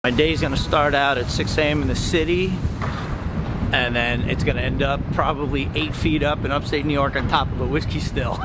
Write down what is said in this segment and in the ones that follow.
My day's gonna start out at 6 a.m. in the city, and then it's gonna end up probably 8 feet up in upstate New York on top of a whiskey still.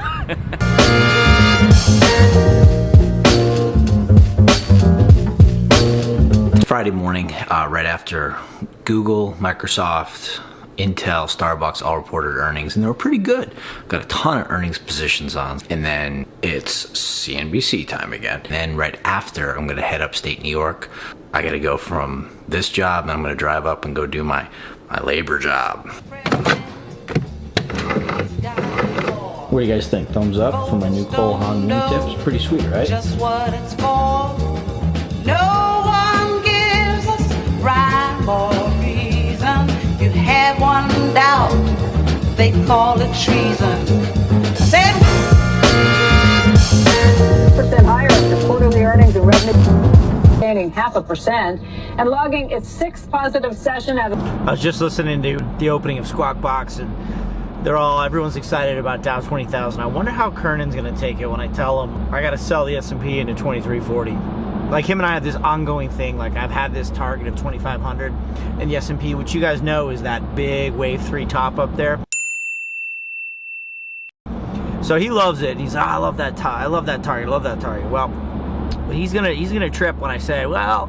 It's Friday morning, right after Google, Microsoft, Intel, Starbucks all reported earnings, and they were pretty good. Got a ton of earnings positions on, and then it's CNBC time again. And then right after, I'm gonna head upstate New York. I gotta go from this job, and I'm gonna drive up and go do my labor job. What do you guys think? Thumbs up for my new Cole Haan mini tips? Pretty sweet, right? Just what it's for. No one gives us rhyme or reason. You had one doubt, they call it treason. Said % higher after quarterly earnings and revenue gaining 0.5% and logging its 6th positive session out of. I was just listening to the opening of Squawk Box, and everyone's excited about Dow 20,000. I wonder how Kernan's gonna take it when I tell him I gotta sell the S&P into 2340. Like, him and I have this ongoing thing. Like, I've had this target of 2,500 in the S&P, which you guys know is that big wave 3 top up there. So he loves it. He's, I love that target. I love that target. I love that target. Well, he's gonna trip when I say, well,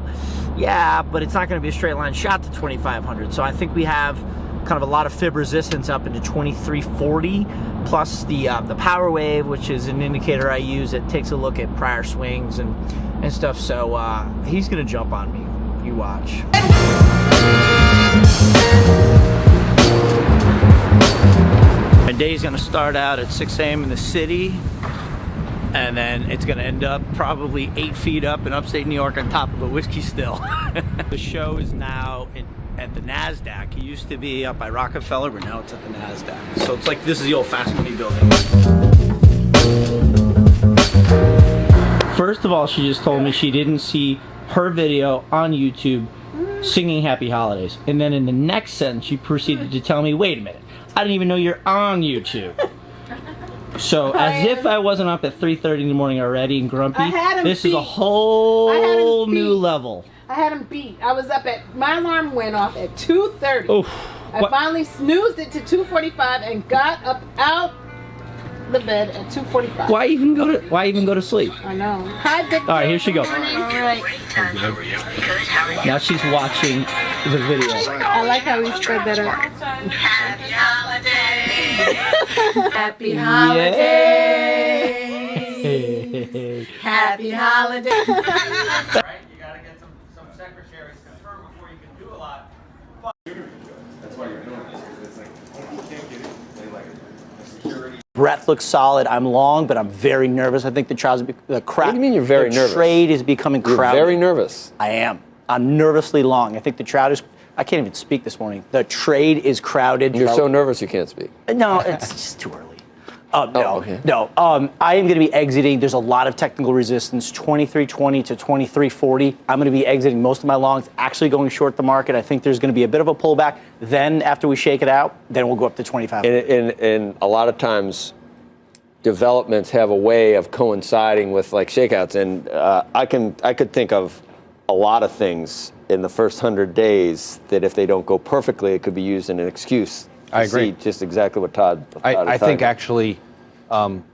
yeah, but it's not gonna be a straight line shot to 2,500. So I think we have kind of a lot of fib resistance up into 2340, plus the power wave, which is an indicator I use that takes a look at prior swings and stuff. So he's gonna jump on me. You watch. My day's gonna start out at 6 a.m. in the city, and then it's gonna end up probably 8 feet up in upstate New York on top of a whiskey still. The show is now at the NASDAQ. It used to be up by Rockefeller, but now it's at the NASDAQ. So it's like, this is the old fast money building. First of all, she just told me she didn't see her video on YouTube singing Happy Holidays. And then in the next sentence, she proceeded to tell me, wait a minute, I didn't even know you're on YouTube. So, as if I wasn't up at 3:30 in the morning already and grumpy, this is a whole new level. I had him beat. I was up at, my alarm went off at 2:30. Oof. I finally snoozed it to 2:45 and got up out the bed at 2:45. Why even go to sleep? I know. Hi, Dick. All right, here she goes. All right. Now she's watching the video. I like how we spread that out. Happy holidays. Happy holidays. Happy holidays. Right? You gotta get some secretaries confirmed before you can do a lot. That's why you're doing this, because it's like, you can't get it. They like security. Breath looks solid. I'm long, but I'm very nervous. I think the crowd. What do you mean you're very nervous? The trade is becoming crowded. You're very nervous. I am. I'm nervously long. I think the crowd is. I can't even speak this morning. The trade is crowded. You're so nervous you can't speak. No, it's just too early. Okay. No. I am going to be exiting. There's a lot of technical resistance, 2320 to 2340. I'm going to be exiting most of my longs, actually going short the market. I think there's going to be a bit of a pullback. Then after we shake it out, then we'll go up to 25. And a lot of times, developments have a way of coinciding with like shakeouts. And I could think of a lot of things in the first 100 days that if they don't go perfectly, it could be used in an excuse. I agree. See just exactly what Todd I think actually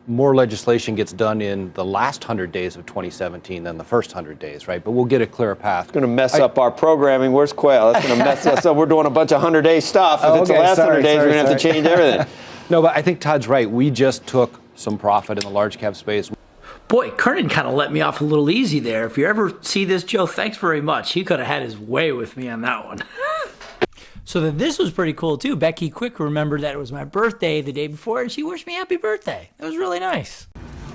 more legislation gets done in the last 100 days of 2017 than the first 100 days, right? But we'll get a clearer path. It's going to mess up our programming. Where's Quail? That's going to mess us up. We're doing a bunch of 100-day stuff. If it's the last 100 days, we're going to have to change everything. No, but I think Todd's right. We just took some profit in the large cap space. Boy, Kernan kind of let me off a little easy there. If you ever see this, Joe, thanks very much. He could have had his way with me on that one. So then this was pretty cool, too. Becky Quick remembered that it was my birthday the day before, and she wished me happy birthday. It was really nice.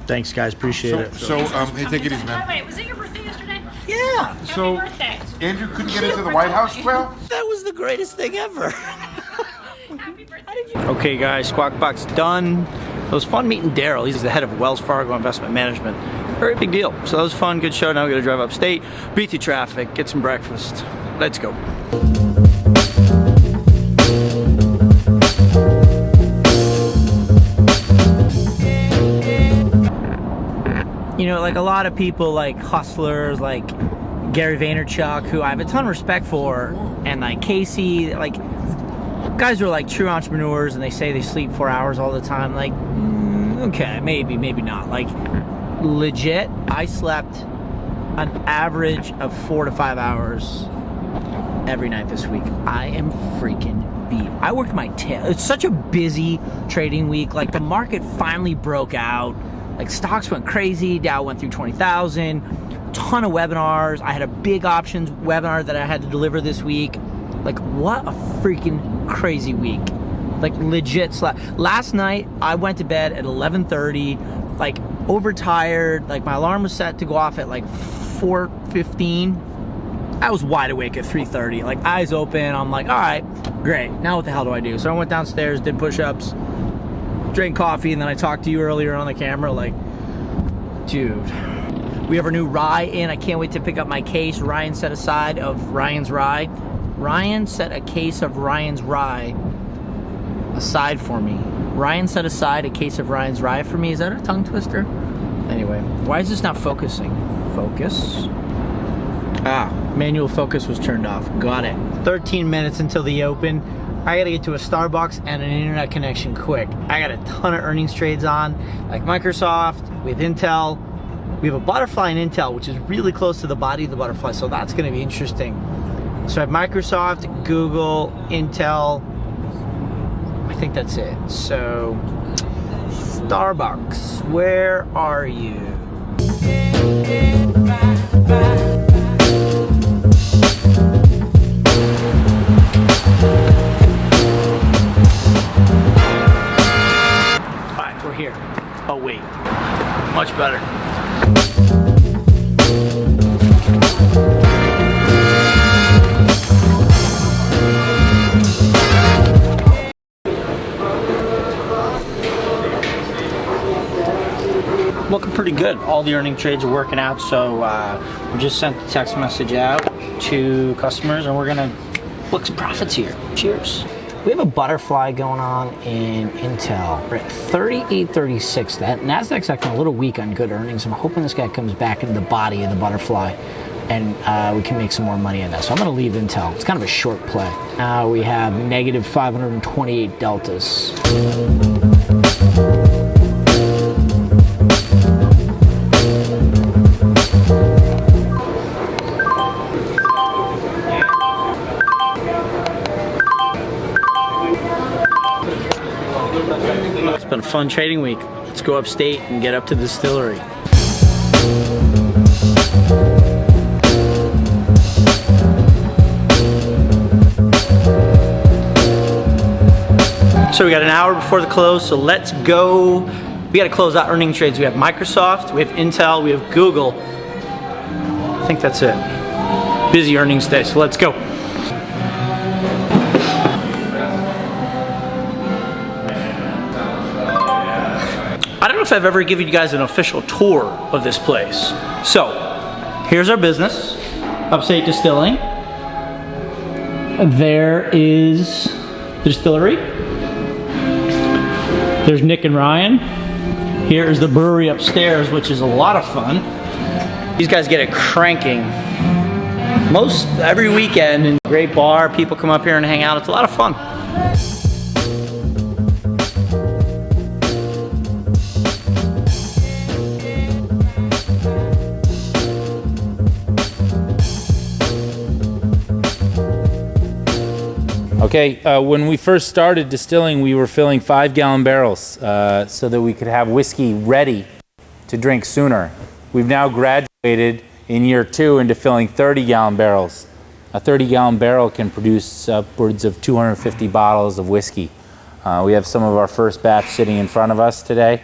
Thanks, guys. Appreciate it. Hey, take it easy, man. Wait, was it your birthday yesterday? Yeah. So, Happy birthday. Andrew couldn't get into the White House, Quail? That was the greatest thing ever. Happy birthday. Okay, guys, Squawk Box done. It was fun meeting Daryl. He's the head of Wells Fargo Investment Management. Very big deal. So that was fun. Good show. Now we're going to drive upstate, beat the traffic, get some breakfast. Let's go. You know, like a lot of people, like hustlers, like Gary Vaynerchuk, who I have a ton of respect for, and like Casey, like guys who are like true entrepreneurs and they say they sleep 4 hours all the time. Like, okay, maybe not. Like, legit, I slept an average of 4 to 5 hours every night this week. I am freaking beat. I worked my tail. It's such a busy trading week. Like, the market finally broke out. Like, stocks went crazy. Dow went through 20,000. Ton of webinars. I had a big options webinar that I had to deliver this week. Like, what a freaking crazy week. Like, legit slept. Last night, I went to bed at 11:30, like, overtired. Like, my alarm was set to go off at like 4:15. I was wide awake at 3:30, like, eyes open. I'm like, all right, great. Now what the hell do I do? So I went downstairs, did push-ups, drank coffee, and then I talked to you earlier on the camera. Like, dude, we have our new rye in. I can't wait to pick up my case. Ryan set aside of Ryan's rye. Ryan set a case of Ryan's rye aside for me. Ryan set aside a case of Ryan's rye for me. Is that a tongue twister? Anyway, why is this not focusing? Focus. Ah, manual focus was turned off. Got it. 13 minutes until the open. I gotta get to a Starbucks and an internet connection quick. I got a ton of earnings trades on, like Microsoft, with Intel. We have a butterfly in Intel, which is really close to the body of the butterfly, so that's gonna be interesting. So I have Microsoft, Google, Intel. I think that's it. So, Starbucks, where are you? Alright, we're here. Oh wait, much better. Looking pretty good. All the earning trades are working out, so we just sent the text message out to customers and we're gonna book some profits here. Cheers. We have a butterfly going on in Intel. We're at 38.36. That Nasdaq's acting a little weak on good earnings. I'm hoping this guy comes back into the body of the butterfly and we can make some more money in that. So I'm gonna leave Intel. It's kind of a short play. We have negative 528 deltas. It's been a fun trading week. Let's go upstate and get up to the distillery. So we got an hour before the close, so let's go. We got to close out earning trades. We have Microsoft, we have Intel, we have Google. I think that's it. Busy earnings day, so let's go. I don't know if I've ever given you guys an official tour of this place. So, here's our business, Upstate Distilling. There is the distillery. There's Nick and Ryan. Here is the brewery upstairs, which is a lot of fun. These guys get it cranking most every weekend, and great bar. People come up here and hang out. It's a lot of fun. Okay, when we first started distilling, we were filling 5-gallon barrels so that we could have whiskey ready to drink sooner. We've now graduated in year 2 into filling 30-gallon barrels. A 30-gallon barrel can produce upwards of 250 bottles of whiskey. We have some of our first batch sitting in front of us today.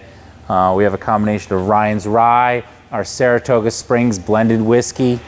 We have a combination of Ryan's Rye, our Saratoga Springs blended whiskey,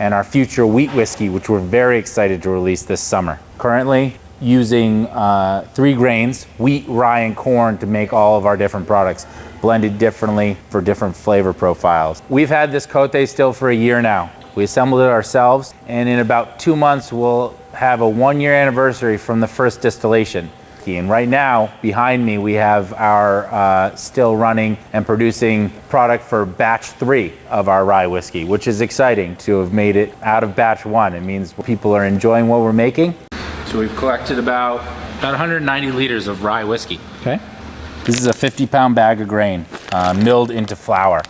and our future wheat whiskey, which we're very excited to release this summer. Currently using 3 grains, wheat, rye, and corn to make all of our different products, blended differently for different flavor profiles. We've had this Cote still for a year now. We assembled it ourselves, and in about 2 months we'll have a 1-year anniversary from the first distillation. whiskey. And right now, behind me, we have our still running and producing product for batch 3 of our rye whiskey, which is exciting to have made it out of batch 1. It means people are enjoying what we're making. So we've collected about 190 liters of rye whiskey. Okay. This is a 50-pound bag of grain, milled into flour.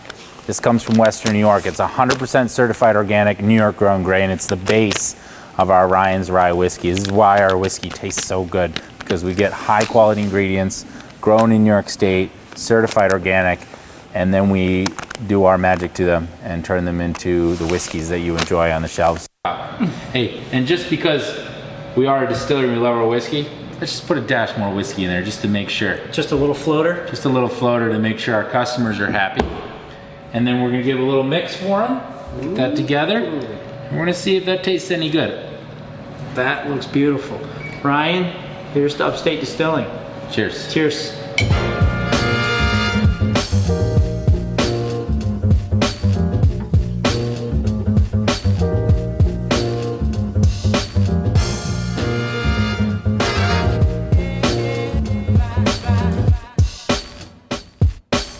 This comes from Western New York. It's 100% certified organic, New York grown grain. It's the base of our Ryan's Rye whiskey. This is why our whiskey tastes so good, because we get high quality ingredients, grown in New York State, certified organic, and then we do our magic to them and turn them into the whiskeys that you enjoy on the shelves. Hey, and just because we are a distillery and we love our whiskey, let's just put a dash more whiskey in there just to make sure. Just a little floater? Just a little floater to make sure our customers are happy. And then we're gonna give a little mix for them, put that together, and we're gonna see if that tastes any good. That looks beautiful. Ryan, here's to Upstate Distilling. Cheers. Cheers.